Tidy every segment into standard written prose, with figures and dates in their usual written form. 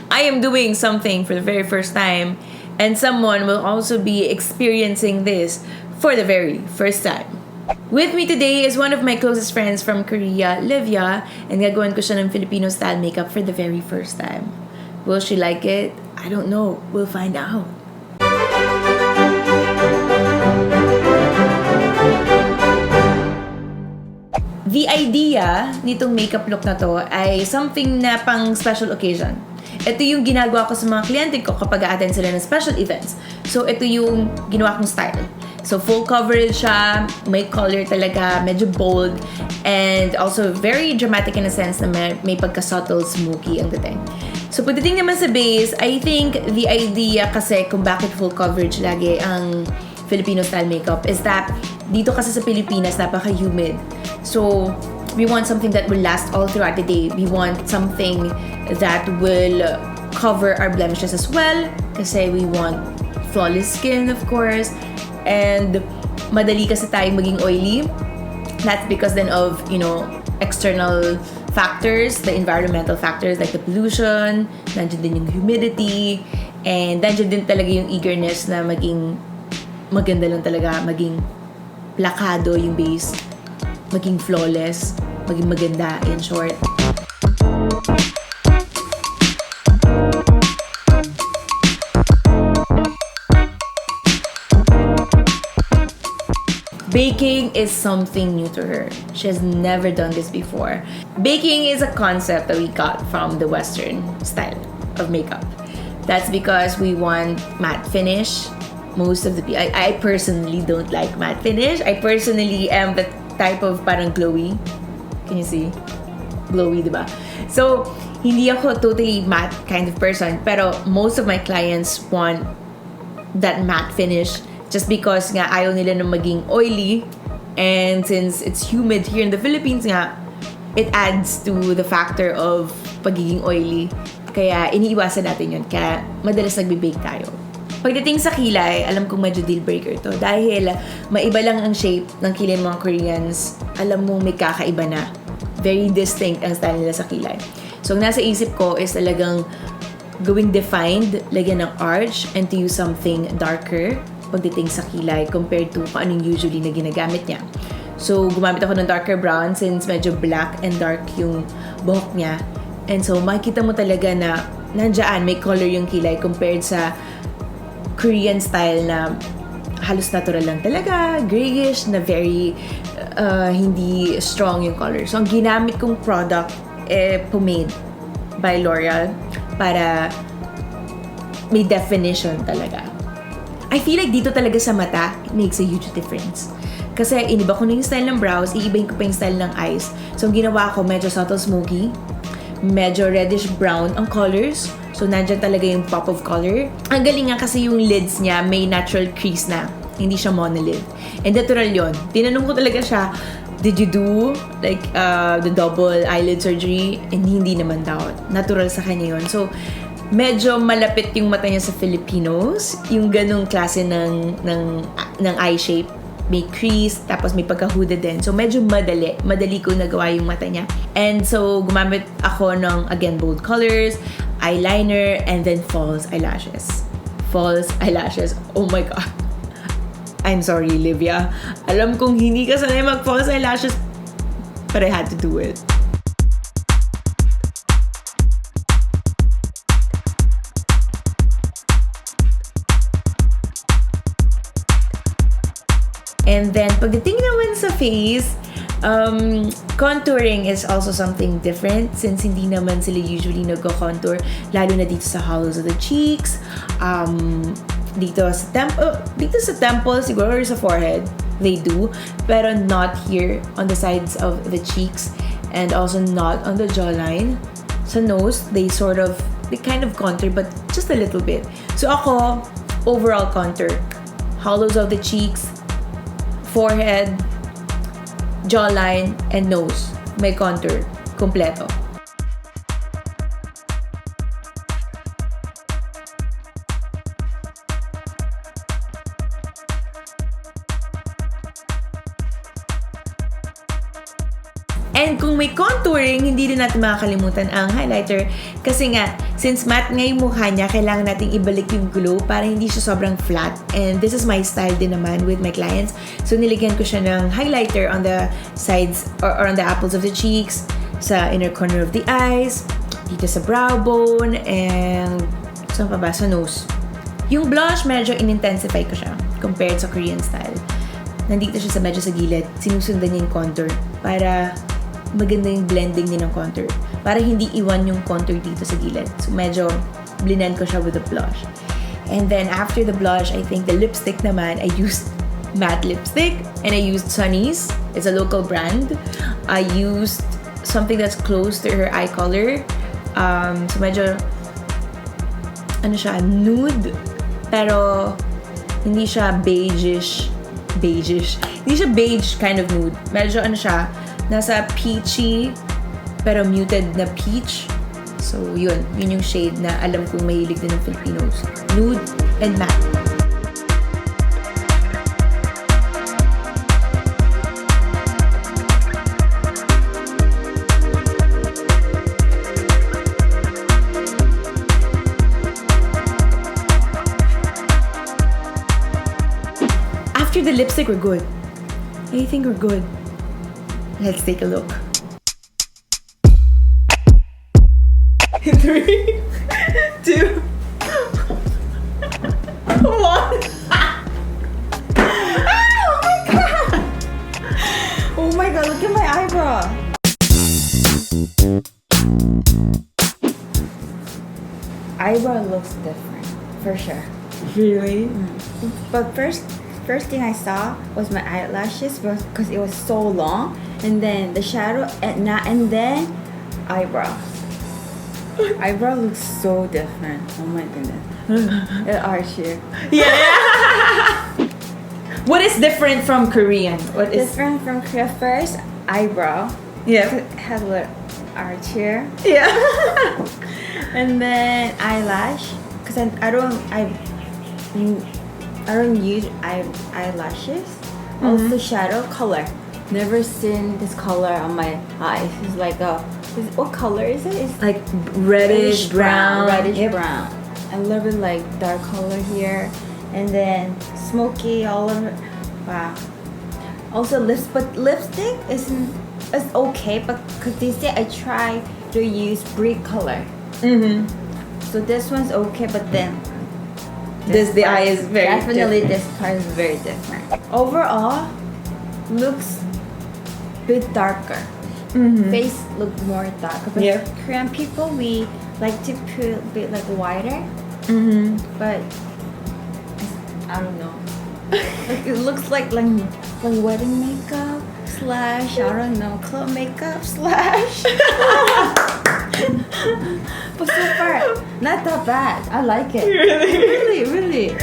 I am doing something for the very first time, and someone will also be experiencing this for the very first time. With me today is one of my closest friends from Korea, Livia, and gagawin ko siya ng Filipino-style makeup for the very first time. Will she like it? I don't know. We'll find out. The idea nitong makeup look na to ay something na pang special occasion. Ito yung ginagawa ko sa mga kliyente ko kapag a-attend sila ng special events. So, ito yung ginawa kong style. So, full coverage siya, may color talaga, medyo bold, and also very dramatic in a sense na may pagka-subtle, smoky ang dating. So, pagdating naman sa base, I think the idea kasi kung bakit full coverage lagi ang Filipino-style makeup is that dito kasi sa Pilipinas, napaka-humid. So, we want something that will last all throughout the day. We want something that will cover our blemishes as well kasi we want flawless skin, of course. And madali kasi tayong maging oily. That's because then of, external factors, the environmental factors like the pollution, nandiyan din yung humidity, and nandiyan din talaga yung eagerness na maging maganda lang talaga, maging plakado yung base, maging flawless, maging maganda, in short. Baking is something new to her. She has never done this before. Baking is a concept that we got from the Western style of makeup. That's because we want matte finish. Most of the people, I personally don't like matte finish. I personally am the type of parang glowy. Can you see? Glowy, diba? So, hindi ako totally matte kind of person. Pero most of my clients want that matte finish just because nga ayaw nila na maging oily. And since it's humid here in the Philippines nga, it adds to the factor of pagiging oily. Kaya iniiwasan natin yun. Kaya madalas nagbe-bake tayo. Pagdating sa kilay, alam kong medyo deal breaker to. Dahil maiba lang ang shape ng kilay ng mga Koreans, alam mo may kakaiba na. Very distinct ang style nila sa kilay. So, ang nasa isip ko is talagang gawing defined, lagyan ng arch, and to use something darker pagdating sa kilay compared to kung anong usually na ginagamit niya. So, gumamit ako ng darker brown since medyo black and dark yung buhok niya. And so, makikita mo talaga na nandiyan, may color yung kilay compared sa Korean style na halos natural lang talaga, grayish, na very hindi strong yung color. So, ang ginamit kong product Pomade by L'Oreal para may definition talaga. I feel like dito talaga sa mata, it makes a huge difference. Kasi iniba ko na yung style ng brows, iibahin ko pa yung style ng eyes. So, ang ginawa ko, medyo subtle smoky, medyo reddish-brown ang colors. So, nandyan talaga yung pop of color. Ang galing nga kasi yung lids niya may natural crease na. Hindi siya monolid. And natural yon. Tinanong ko talaga siya, did you do like the double eyelid surgery? And hindi naman daw. Natural sa kanya yun. So, medyo malapit yung mata niya sa Filipinos. Yung ganong klase ng eye shape. May crease, tapos may pagka-hooded din. So, medyo madali. Madali ko nagawa yung mata niya. And so, gumamit ako ng, again, bold colors, eyeliner, and then false eyelashes. False eyelashes. Oh my God. I'm sorry, Livia. Alam kong hindi ka sanay mag-false eyelashes, but I had to do it. And then, pagdating naman sa face, contouring is also something different since hindi naman sila usually nag-contour, lalo na dito sa hollows of the cheeks, dito sa temple, siguro, or sa forehead, they do, pero not here on the sides of the cheeks, and also not on the jawline. Sa nose, they kind of contour, but just a little bit. So ako, overall contour, hollows of the cheeks, forehead, jawline, and nose. May contour. Kompleto. And kung may contour contouring, hindi din natin makakalimutan ang highlighter. Kasi nga, since matte nga yung mukha niya, kailangan nating ibalik yung glow para hindi siya sobrang flat. And this is my style din naman with my clients. So, nilagyan ko siya ng highlighter on the sides or on the apples of the cheeks, sa inner corner of the eyes, dito sa brow bone, and saan pa ba? Sa nose. Yung blush, medyo in-intensify ko siya compared sa Korean style. Nandito siya sa medyo sa gilid. Sinusundan niya yung contour para maganda yung blending niya ng contour. Para hindi iwan yung contour dito sa gilid. So, medyo blend ko siya with the blush. And then, after the blush, I think the lipstick naman, I used matte lipstick and I used Sunnies. It's a local brand. I used something that's close to her eye color. So, medyo ano siya, nude. Pero, hindi siya beige-ish. Hindi siya beige kind of nude. Medyo ano siya, nasa peachy, pero muted na peach. So, yun yung shade na alam kong mahilig din ng Filipinos. Nude and matte. After the lipstick, we're good. I think we're good. Let's take a look. 3, 2, 1. Oh my god, look at my eyebrow. Eyebrow looks different, for sure. Really? But first thing I saw was my eyelashes because it was so long, and then the shadow and then eyebrows. Eyebrow looks so different. Oh my goodness. It arch here. Yeah. What is different from Korean? What is Different from Korea. First, eyebrow. Yeah. It has a little arch here. Yeah. And then eyelash, because I don't use eyelashes. Also shadow color. Never seen this color on my eyes. It's like what color is it? It's Like reddish brown. Reddish Yep. brown. A little bit like dark color here, and then smoky all over. Wow. Also lipstick is okay, but because this day I try to use brick color. So this one's okay, but then The eye is very definitely different. this part is very different. Overall, looks bit darker. Face look more darker. But Yep. Korean people, we like to put a bit like wider. But I don't know. Like it looks like wedding makeup slash I don't know club makeup slash. But so far, not that bad. I like it. Really.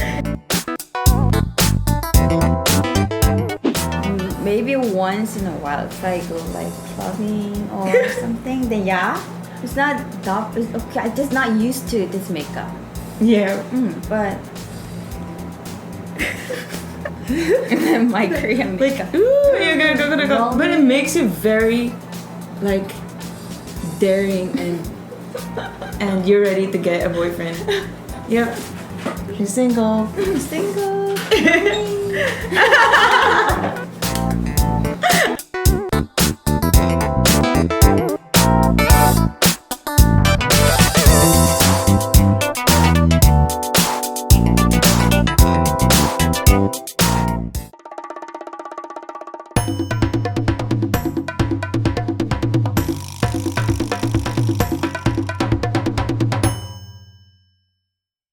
Maybe once in a while, if I go like clubbing or something, then yeah, it's not that. It's okay. I'm just not used to this makeup. Yeah. But and then my Korean makeup. Ooh, you're gonna go. But it makes you very, like, daring and you're ready to get a boyfriend. Yep. She's single. Single.